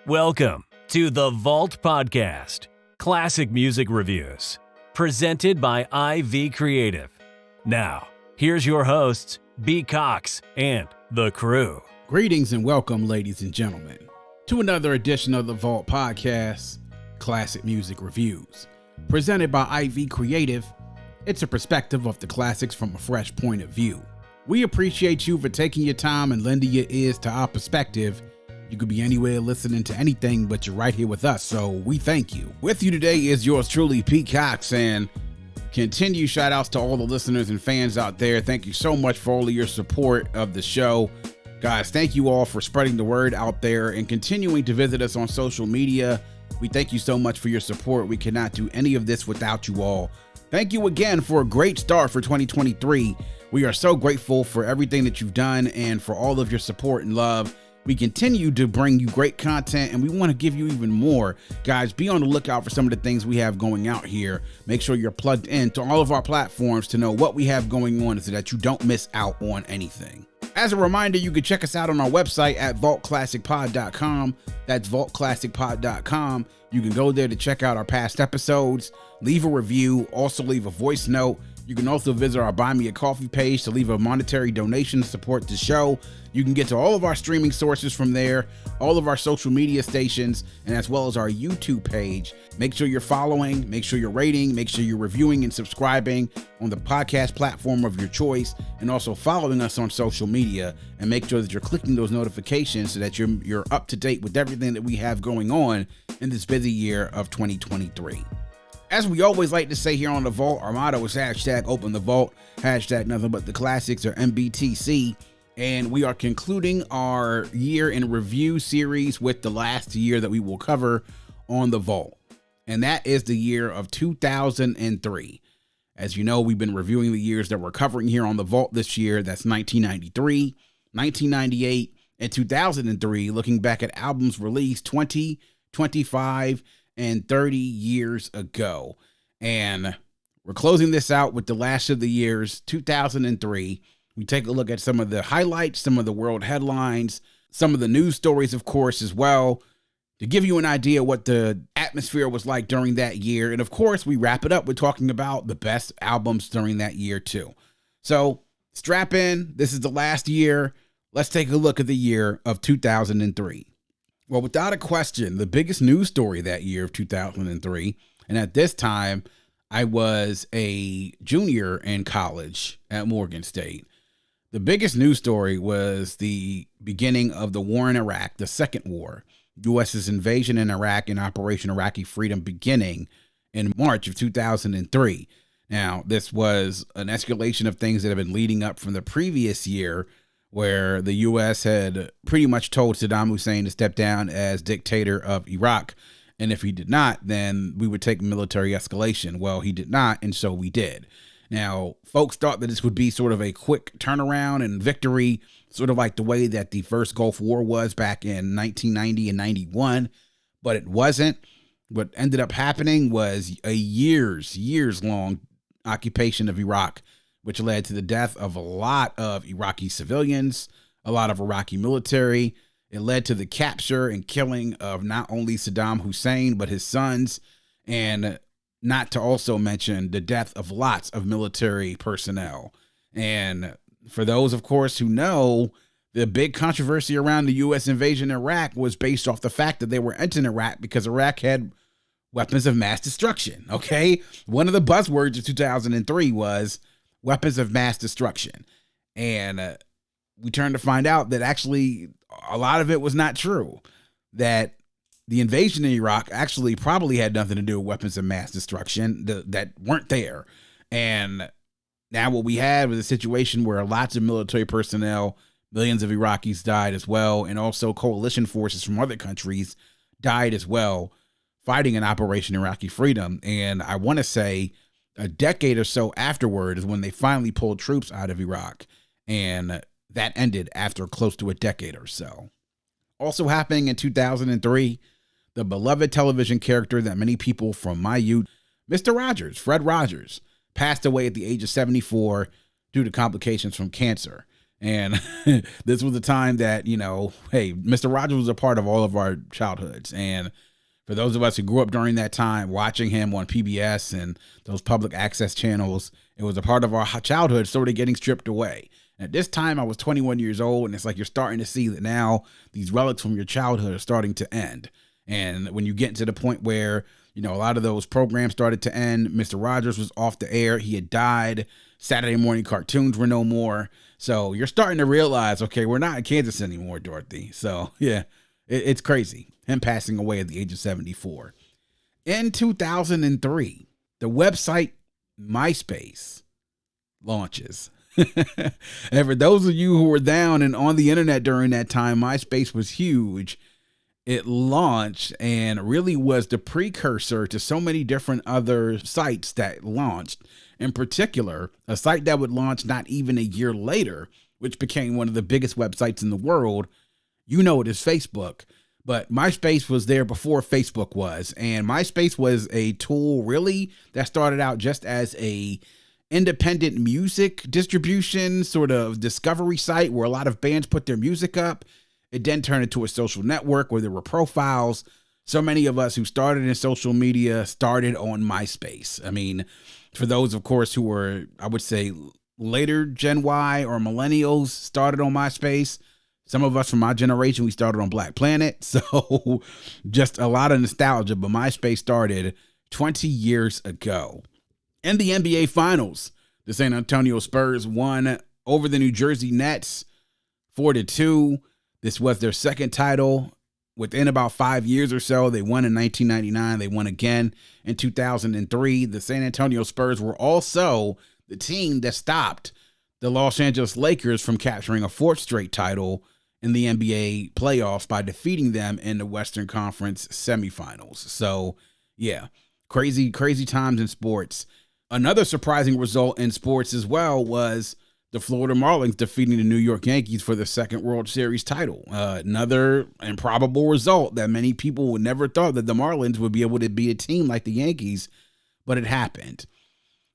Welcome to the Vault Podcast, classic music reviews, presented by IV Creative. Now, here's your hosts, B. Cox and the crew. Greetings and welcome, ladies and gentlemen, to another edition of the Vault Podcast, classic music reviews, presented by IV Creative. It's a perspective of the classics from a fresh point of view. We appreciate you for taking your time and lending your ears to our perspective. You could be anywhere listening to anything, but you're right here with us, so we thank you. With you today is yours truly, Pete Cox, and continue shout outs to all the listeners and fans out there. Thank you so much for all of your support of the show. Guys, thank you all for spreading the word out there and continuing to visit us on social media. We thank you so much for your support. We cannot do any of this without you all. Thank you again for a great start for 2023. We are so grateful for everything that you've done and for all of your support and love. We continue to bring you great content and we want to give you even more. Guys, be on the lookout for some of the things we have going out here. Make sure you're plugged in to all of our platforms to know what we have going on so that you don't miss out on anything. As a reminder, you can check us out on our website at vaultclassicpod.com. That's vaultclassicpod.com. You can go there to check out our past episodes, leave a review, also leave a voice note. You can also visit our Buy Me a Coffee page to leave a monetary donation to support the show. You can get to all of our streaming sources from there, all of our social media stations, and as well as our YouTube page. Make sure you're following, make sure you're rating, make sure you're reviewing and subscribing on the podcast platform of your choice, and also following us on social media. And make sure that you're clicking those notifications so that you're up to date with everything that we have going on in this busy year of 2023. As we always like to say here on The Vault, our motto is hashtag open the vault, hashtag nothing but the classics, or MBTC. And we are concluding our year in review series with the last year that we will cover on The Vault. And that is the year of 2003. As you know, we've been reviewing the years that we're covering here on The Vault this year. That's 1993, 1998, and 2003, looking back at albums released 20, 25, and 30 years ago. And we're closing this out with the last of the years, 2003. We take a look at some of the highlights, some of the world headlines, some of the news stories, of course, as well, to give you an idea what the atmosphere was like during that year. And of course, we wrap it up with talking about the best albums during that year too. So strap in. This is the last year. Let's take a look at the year of 2003. Well, without a question, the biggest news story that year of 2003, and at this time, I was a junior in college at Morgan State. The biggest news story was the beginning of the war in Iraq, the second war, U.S.'s invasion in Iraq and Operation Iraqi Freedom beginning in March of 2003. Now, this was an escalation of things that have been leading up from the previous year, where the U.S. had pretty much told Saddam Hussein to step down as dictator of Iraq. And if he did not, then we would take military escalation. Well, he did not, and so we did. Now, folks thought that this would be sort of a quick turnaround and victory, sort of like the way that the first Gulf War was back in 1990 and 91, but it wasn't. What ended up happening was a years-long occupation of Iraq, which led to the death of a lot of Iraqi civilians, a lot of Iraqi military. It led to the capture and killing of not only Saddam Hussein, but his sons, and not to also mention the death of lots of military personnel. And for those, of course, who know, the big controversy around the U.S. invasion in Iraq was based off the fact that they were entering Iraq because Iraq had weapons of mass destruction, okay? One of the buzzwords of 2003 was weapons of mass destruction. And we turned to find out that actually a lot of it was not true. That the invasion in Iraq actually probably had nothing to do with weapons of mass destruction that weren't there. And now what we had was a situation where lots of military personnel, millions of Iraqis died as well, and also coalition forces from other countries died as well, fighting in Operation Iraqi Freedom. And I want to say a decade or so afterward is when they finally pulled troops out of Iraq, and that ended after close to a decade or so. Also happening in 2003, the beloved television character that many people from my youth, Mr. Rogers, Fred Rogers, passed away at the age of 74 due to complications from cancer. And this was the time that, hey, Mr. Rogers was a part of all of our childhoods. And for those of us who grew up during that time, watching him on PBS and those public access channels, it was a part of our childhood sort of getting stripped away. And at this time, I was 21 years old, and it's like you're starting to see that now these relics from your childhood are starting to end. And when you get to the point where, a lot of those programs started to end, Mr. Rogers was off the air. He had died. Saturday morning cartoons were no more. So you're starting to realize, okay, we're not in Kansas anymore, Dorothy. So, yeah, it's crazy. Him passing away at the age of 74. In 2003, the website MySpace launches. And for those of you who were down and on the internet during that time, MySpace was huge. It launched and really was the precursor to so many different other sites that launched. In particular, a site that would launch not even a year later, which became one of the biggest websites in the world. You know it is Facebook. But MySpace was there before Facebook was. And MySpace was a tool really that started out just as a independent music distribution sort of discovery site where a lot of bands put their music up. It then turned into a social network where there were profiles. So many of us who started in social media started on MySpace. I mean, for those, of course, who were, I would say, later Gen Y or millennials started on MySpace. Some of us from my generation, we started on Black Planet. So just a lot of nostalgia, but MySpace started 20 years ago. In the NBA Finals, the San Antonio Spurs won over the New Jersey Nets 4-2. This was their second title within about 5 years or so. They won in 1999. They won again in 2003. The San Antonio Spurs were also the team that stopped the Los Angeles Lakers from capturing a fourth straight title in the NBA playoffs by defeating them in the Western Conference semifinals. So, yeah, crazy times in sports. Another surprising result in sports as well was the Florida Marlins defeating the New York Yankees for the second World Series title. Another improbable result that many people would never thought that the Marlins would be able to beat a team like the Yankees, but it happened.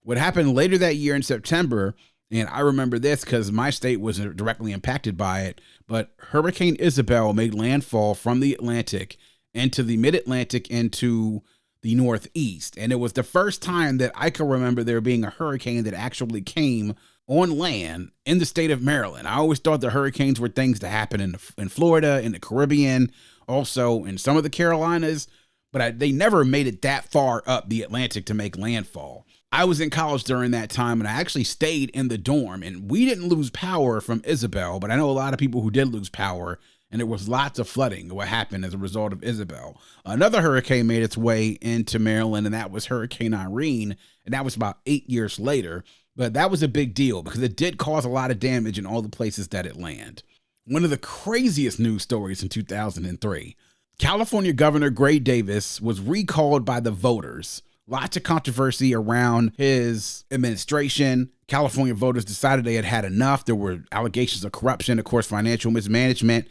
What happened later that year in September, and I remember this because my state wasn't directly impacted by it, but Hurricane Isabel made landfall from the Atlantic into the mid-Atlantic into the Northeast. And it was the first time that I can remember there being a hurricane that actually came on land in the state of Maryland. I always thought the hurricanes were things that happen in Florida, in the Caribbean, also in some of the Carolinas, but they never made it that far up the Atlantic to make landfall. I was in college during that time, and I actually stayed in the dorm, and we didn't lose power from Isabel, but I know a lot of people who did lose power, and there was lots of flooding what happened as a result of Isabel. Another hurricane made its way into Maryland, and that was Hurricane Irene, and that was about 8 years later. But that was a big deal because it did cause a lot of damage in all the places that it landed. One of the craziest news stories in 2003, California Governor Gray Davis was recalled by the voters. Lots of controversy around his administration. California voters decided they had had enough. There were allegations of corruption, of course, financial mismanagement.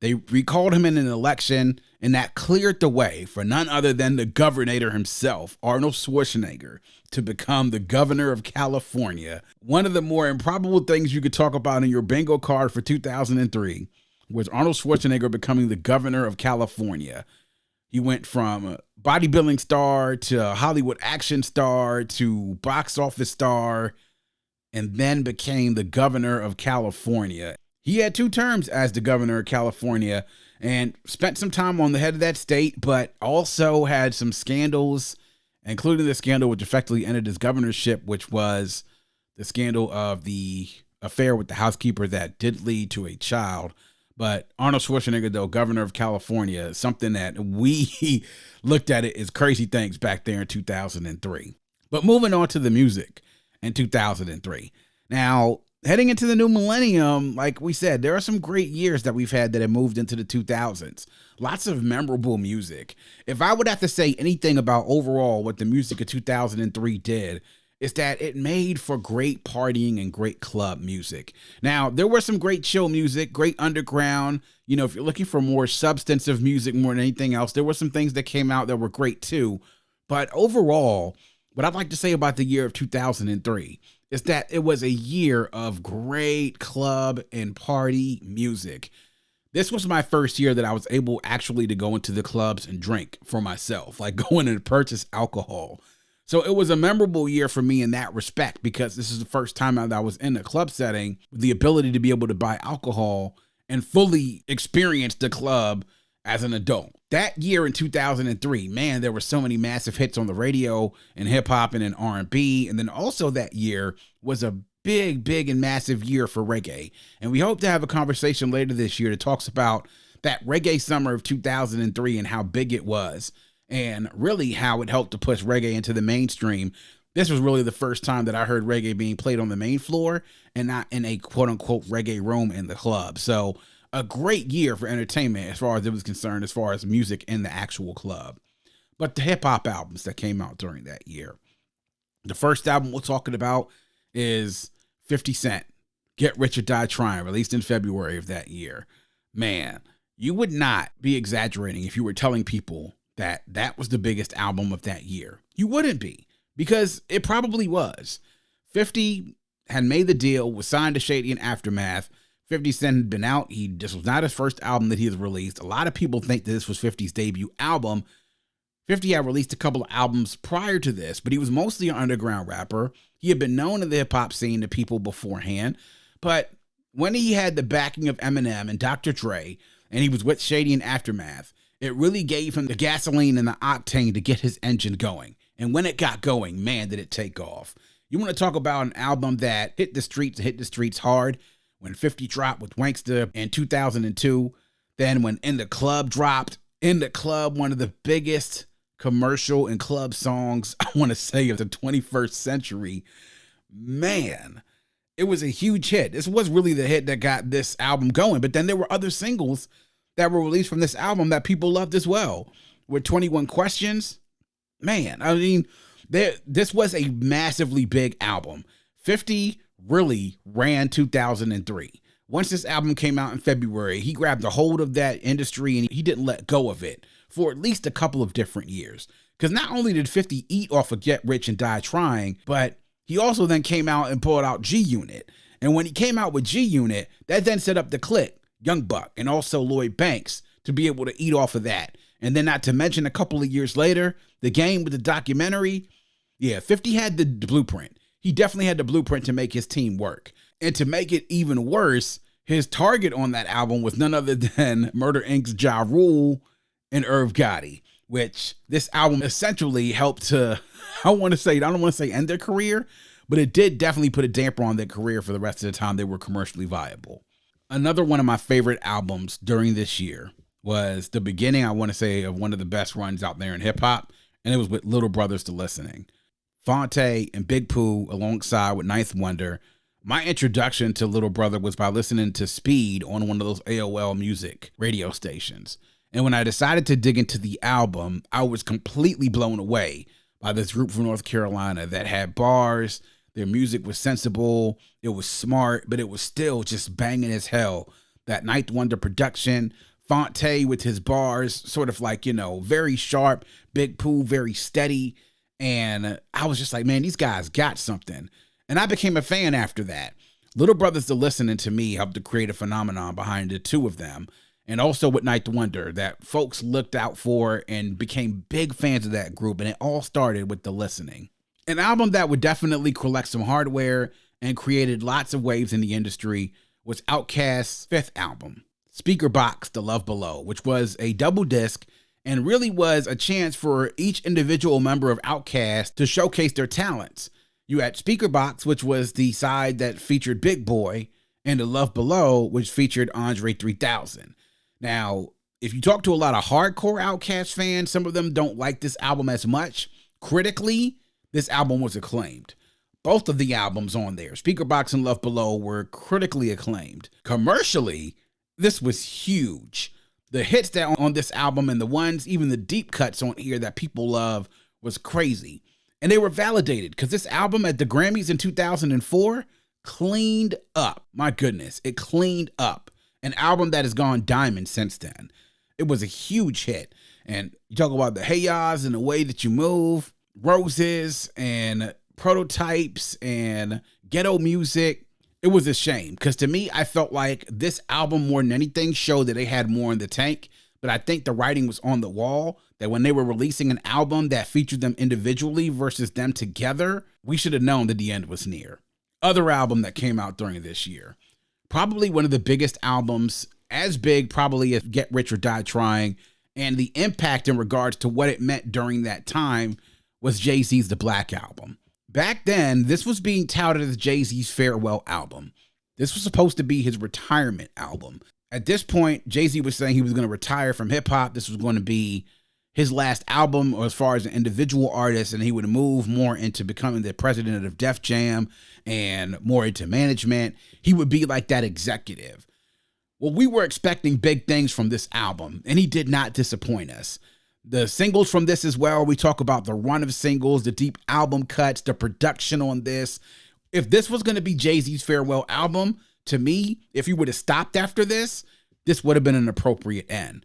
They recalled him in an election, and that cleared the way for none other than the governor himself, Arnold Schwarzenegger, to become the governor of California. One of the more improbable things you could talk about in your bingo card for 2003 was Arnold Schwarzenegger becoming the governor of California. He went from bodybuilding star to Hollywood action star to box office star, and then became the governor of California. He had 2 terms as the governor of California and spent some time on the head of that state, but also had some scandals, including the scandal which effectively ended his governorship, which was the scandal of the affair with the housekeeper that did lead to a child. But Arnold Schwarzenegger, though, governor of California, something that we looked at it as crazy things back there in 2003. But moving on to the music in 2003. Now, heading into the new millennium, like we said, there are some great years that we've had that have moved into the 2000s. Lots of memorable music. If I would have to say anything about overall what the music of 2003 did, is that it made for great partying and great club music. Now, there was some great chill music, great underground. You know, if you're looking for more substantive music more than anything else, there were some things that came out that were great too. But overall, what I'd like to say about the year of 2003 is that it was a year of great club and party music. This was my first year that I was able actually to go into the clubs and drink for myself, like going and purchase alcohol. So it was a memorable year for me in that respect, because this is the first time that I was in a club setting with the ability to be able to buy alcohol and fully experience the club as an adult. That year in 2003, man, there were so many massive hits on the radio and hip hop and in R&B. And then also that year was a big and massive year for reggae. And we hope to have a conversation later this year that talks about that reggae summer of 2003 and how big it was, and really how it helped to push reggae into the mainstream. This was really the first time that I heard reggae being played on the main floor and not in a quote unquote reggae room in the club. So a great year for entertainment as far as it was concerned, as far as music in the actual club. But the hip hop albums that came out during that year. The first album we're talking about is 50 Cent, Get Rich or Die Trying, released in February of that year. Man, you would not be exaggerating if you were telling people that that was the biggest album of that year. You wouldn't be, because it probably was. 50 had made the deal, was signed to Shady and Aftermath. 50 Cent had been out. This was not his first album that he has released. A lot of people think that this was 50's debut album. 50 had released a couple of albums prior to this, but he was mostly an underground rapper. He had been known in the hip hop scene to people beforehand, but when he had the backing of Eminem and Dr. Dre, and he was with Shady and Aftermath, it really gave him the gasoline and the octane to get his engine going. And when it got going, man, did it take off. You want to talk about an album that hit the streets hard. When 50 dropped with Wanksta in 2002, then when In the Club dropped, In the Club, one of the biggest commercial and club songs, I want to say, of the 21st century. Man, it was a huge hit. This was really the hit that got this album going. But then there were other singles that were released from this album that people loved as well. With 21 Questions, man, I mean, this was a massively big album. 50 really ran 2003. Once this album came out in February, he grabbed a hold of that industry and he didn't let go of it for at least a couple of different years. Because not only did 50 eat off of Get Rich and Die Trying, but he also then came out and pulled out G-Unit. And when he came out with G-Unit, that then set up the Click, Young Buck, and also Lloyd Banks to be able to eat off of that. And then not to mention a couple of years later, The Game with the documentary. Yeah, 50 had the blueprint. He definitely had the blueprint to make his team work. And to make it even worse, his target on that album was none other than Murder Inc.'s Ja Rule and Irv Gotti, which this album essentially helped to, I don't want to say end their career, but it did definitely put a damper on their career for the rest of the time they were commercially viable. Another one of my favorite albums during this year was the beginning, I want to say, of one of the best runs out there in hip hop, and it was with Little Brothers to Listening. Fonte and Big Pooh alongside with Ninth Wonder. My introduction to Little Brother was by listening to Speed on one of those AOL music radio stations. And when I decided to dig into the album, I was completely blown away by this group from North Carolina that had bars. Their music was sensible. It was smart, but it was still just banging as hell. That Ninth Wonder production, Fonte with his bars, sort of like, very sharp. Big Pooh, very steady. And I was just like, man, these guys got something. And I became a fan after that. Little Brothers to Listening to me helped to create a phenomenon behind the two of them. And also with Ninth Wonder that folks looked out for and became big fans of that group. And it all started with The Listening. An album that would definitely collect some hardware and created lots of waves in the industry was Outkast's fifth album, Speaker Box, The Love Below, which was a double disc and really was a chance for each individual member of Outkast to showcase their talents. You had Speaker Box, which was the side that featured Big Boy, and The Love Below, which featured Andre 3000. Now, if you talk to a lot of hardcore Outkast fans, some of them don't like this album as much. Critically, this album was acclaimed. Both of the albums on there, Speaker Box and Love Below, were critically acclaimed. Commercially, this was huge. The hits that on this album and the ones, even the deep cuts on here that people love, was crazy. And they were validated because this album at the Grammys in 2004 cleaned up. My goodness, it cleaned up. An album that has gone diamond since then. It was a huge hit. And you talk about the Hey Ya's and the Way That You Move, Roses, and prototypes and ghetto music. It was a shame because to me, I felt like this album more than anything showed that they had more in the tank. But I think the writing was on the wall that when they were releasing an album that featured them individually versus them together, we should have known that the end was near. Other album that came out during this year, probably one of the biggest albums, as big probably as Get Rich or Die Trying, and the impact in regards to what it meant during that time was Jay-Z's The Black Album. Back then, this was being touted as Jay-Z's farewell album. This was supposed to be his retirement album. At this point, Jay-Z was saying he was going to retire from hip-hop. This was going to be his last album or as far as an individual artist, and he would move more into becoming the president of Def Jam and more into management. He would be like that executive. Well, we were expecting big things from this album, and he did not disappoint us. The singles from this as well, we talk about the run of singles, the deep album cuts, the production on this. If this was going to be Jay-Z's farewell album, to me, if he would have stopped after this, this would have been an appropriate end.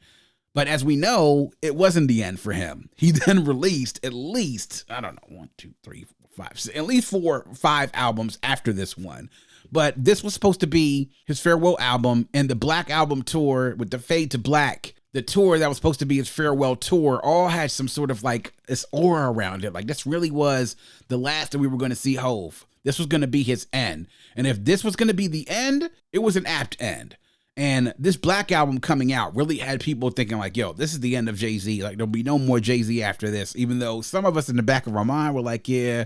But as we know, it wasn't the end for him. He then released at least, I don't know, 1, 2, 3, 4, 5, at least 4 or 5 albums after this one. But this was supposed to be his farewell album, and the Black Album tour with the Fade to Black, the tour that was supposed to be his farewell tour, all had some sort of like this aura around it. Like this really was the last that we were going to see Hov. This was going to be his end. And if this was going to be the end, it was an apt end. And this Black Album coming out really had people thinking like, yo, this is the end of Jay-Z. Like there'll be no more Jay-Z after this. Even though some of us in the back of our mind were like, yeah,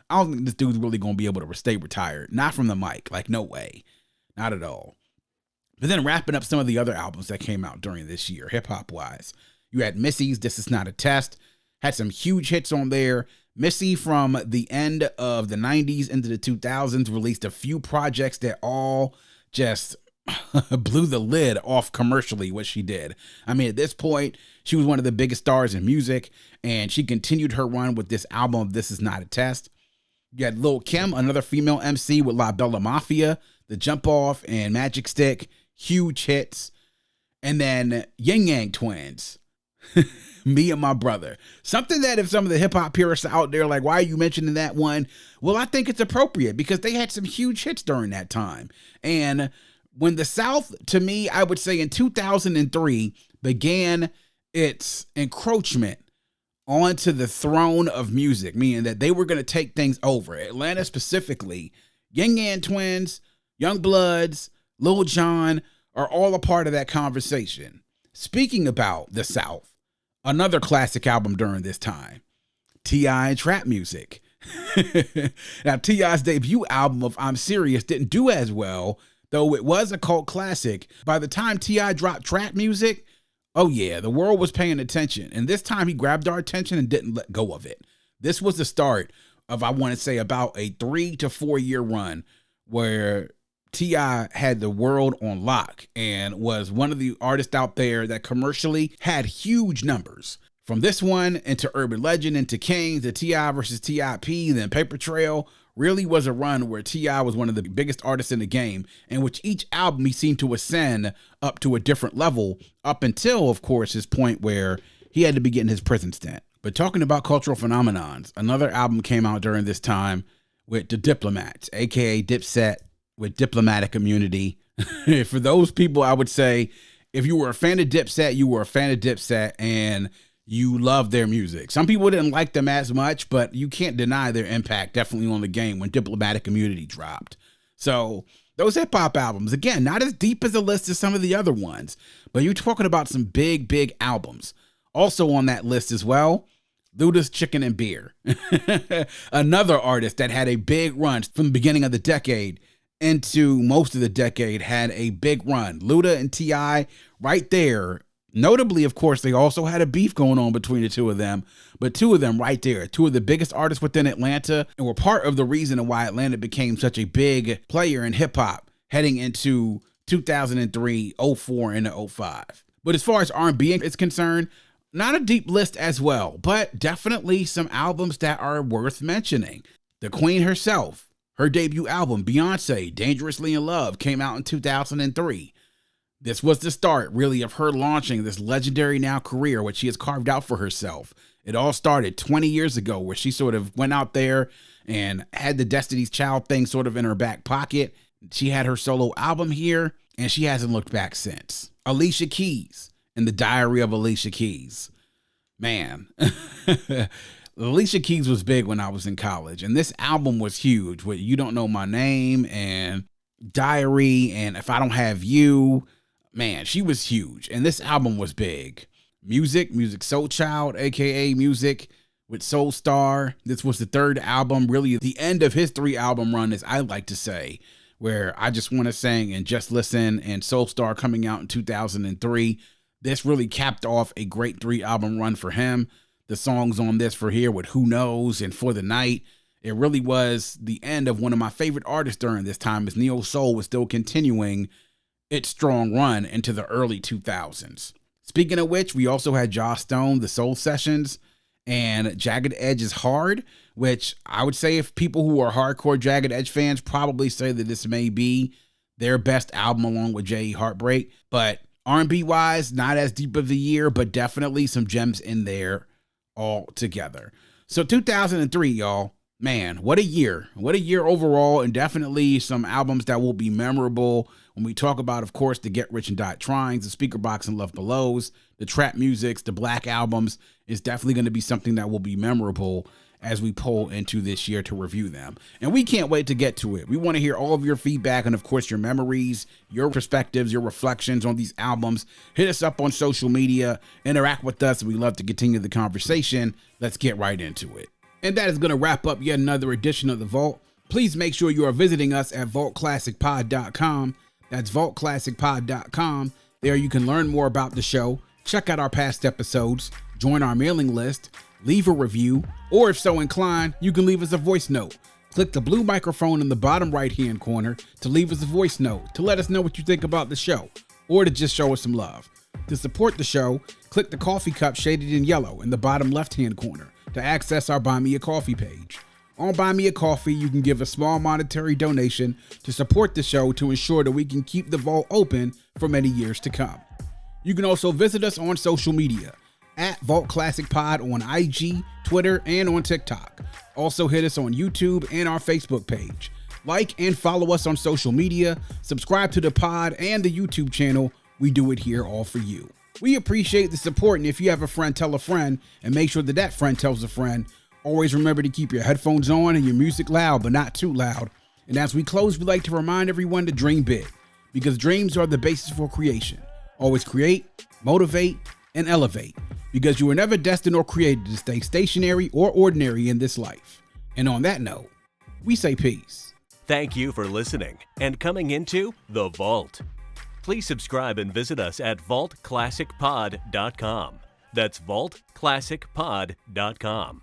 I don't think this dude's really going to be able to stay retired. Not from the mic. Like no way. Not at all. But then wrapping up some of the other albums that came out during this year, hip hop wise, you had Missy's This Is Not a Test, had some huge hits on there. Missy from the end of the 90s into the 2000s released a few projects that all just blew the lid off commercially what she did. I mean, at this point, she was one of the biggest stars in music, and she continued her run with this album, This Is Not a Test. You had Lil' Kim, another female MC with La Bella Mafia, The Jump Off, and Magic Stick, huge hits. And then Yin Yang Twins. Me and My Brother. Something that if some of the hip hop purists are out there like, why are you mentioning that one? Well, I think it's appropriate because they had some huge hits during that time. And when the South, to me, I would say in 2003, began its encroachment onto the throne of music, meaning that they were going to take things over. Atlanta specifically, Yin Yang Twins, Young Bloods, Lil Jon are all a part of that conversation. Speaking about the South, another classic album during this time, T.I. and Trap Music. Now, T.I.'s debut album of I'm Serious didn't do as well, though it was a cult classic. By the time T.I. dropped Trap Music, oh yeah, the world was paying attention. And this time he grabbed our attention and didn't let go of it. This was the start of, I want to say, about a 3 to 4 year run where T.I. had the world on lock and was one of the artists out there that commercially had huge numbers. From this one into Urban Legend, into Kings, to T.I. versus T.I.P., then Paper Trail, really was a run where T.I. was one of the biggest artists in the game, in which each album he seemed to ascend up to a different level, up until, of course, his point where he had to be getting his prison stint. But talking about cultural phenomenons, another album came out during this time with The Diplomats, aka Dipset, with Diplomatic Immunity. For those people, I would say, if you were a fan of Dipset, you were a fan of Dipset and you loved their music. Some people didn't like them as much, but you can't deny their impact definitely on the game when Diplomatic Immunity dropped. So those hip hop albums, again, not as deep as the list as some of the other ones, but you're talking about some big, big albums. Also on that list as well, Luda's Chicken and Beer. Another artist that had a big run from the beginning of the decade into most of the decade, had a big run. Luda and T.I. right there. Notably, of course, they also had a beef going on between the two of them, but two of them right there, two of the biggest artists within Atlanta, and were part of the reason why Atlanta became such a big player in hip hop heading into 2003, 04, and 05. But as far as R&B is concerned, not a deep list as well, but definitely some albums that are worth mentioning. The Queen herself, her debut album, Beyonce, Dangerously in Love, came out in 2003. This was the start, really, of her launching this legendary now career, which she has carved out for herself. It all started 20 years ago, where she sort of went out there and had the Destiny's Child thing sort of in her back pocket. She had her solo album here, and she hasn't looked back since. Alicia Keys and the Diary of Alicia Keys. Man, Alicia Keys was big when I was in college, and this album was huge with You Don't Know My Name and Diary and If I Don't Have You. Man, she was huge, and this album was big. Music Soul Child, aka Music with Soul Star. This was the third album, really the end of his 3-album run, as I like to say, where I Just Want to Sing and Just Listen and Soul Star coming out in 2003. This really capped off a great 3-album run for him. The songs on this for here with Who Knows and For the Night. It really was the end of one of my favorite artists during this time, as neo soul was still continuing its strong run into the early 2000s. Speaking of which, we also had Joss Stone, The Soul Sessions, and Jagged Edge is Hard, which I would say if people who are hardcore Jagged Edge fans probably say that this may be their best album along with J.E. Heartbreak. But R&B wise, not as deep of the year, but definitely some gems in there all together. So 2003, y'all, man, what a year. What a year overall, and definitely some albums that will be memorable when we talk about, of course, the Get Rich and Die Tryings, the Speaker Box and Love Belows, the Trap Musics, the Black Albums is definitely going to be something that will be memorable as we pull into this year to review them. And we can't wait to get to it. We want to hear all of your feedback and, of course, your memories, your perspectives, your reflections on these albums. Hit us up on social media, interact with us. We love to continue the conversation. Let's get right into it. And that is going to wrap up yet another edition of The Vault. Please make sure you are visiting us at vaultclassicpod.com. That's vaultclassicpod.com. There you can learn more about the show, check out our past episodes, join our mailing list, leave a review, or if so inclined, you can leave us a voice note. Click the blue microphone in the bottom right-hand corner to leave us a voice note to let us know what you think about the show, or to just show us some love. To support the show, click the coffee cup shaded in yellow in the bottom left-hand corner to access our Buy Me a Coffee page. On Buy Me a Coffee, you can give a small monetary donation to support the show to ensure that we can keep the vault open for many years to come. You can also visit us on social media at Vault Classic Pod on IG, Twitter, and on TikTok. Also hit us on YouTube and our Facebook page. Like and follow us on social media, subscribe to the pod and the YouTube channel. We do it here all for you. We appreciate the support, and if you have a friend, tell a friend, and make sure that that friend tells a friend. Always remember to keep your headphones on and your music loud, but not too loud. And as we close, we like to remind everyone to dream big, because dreams are the basis for creation. Always create, motivate, and elevate, because you were never destined or created to stay stationary or ordinary in this life. And on that note, we say peace. Thank you for listening and coming into The Vault. Please subscribe and visit us at vaultclassicpod.com. That's vaultclassicpod.com.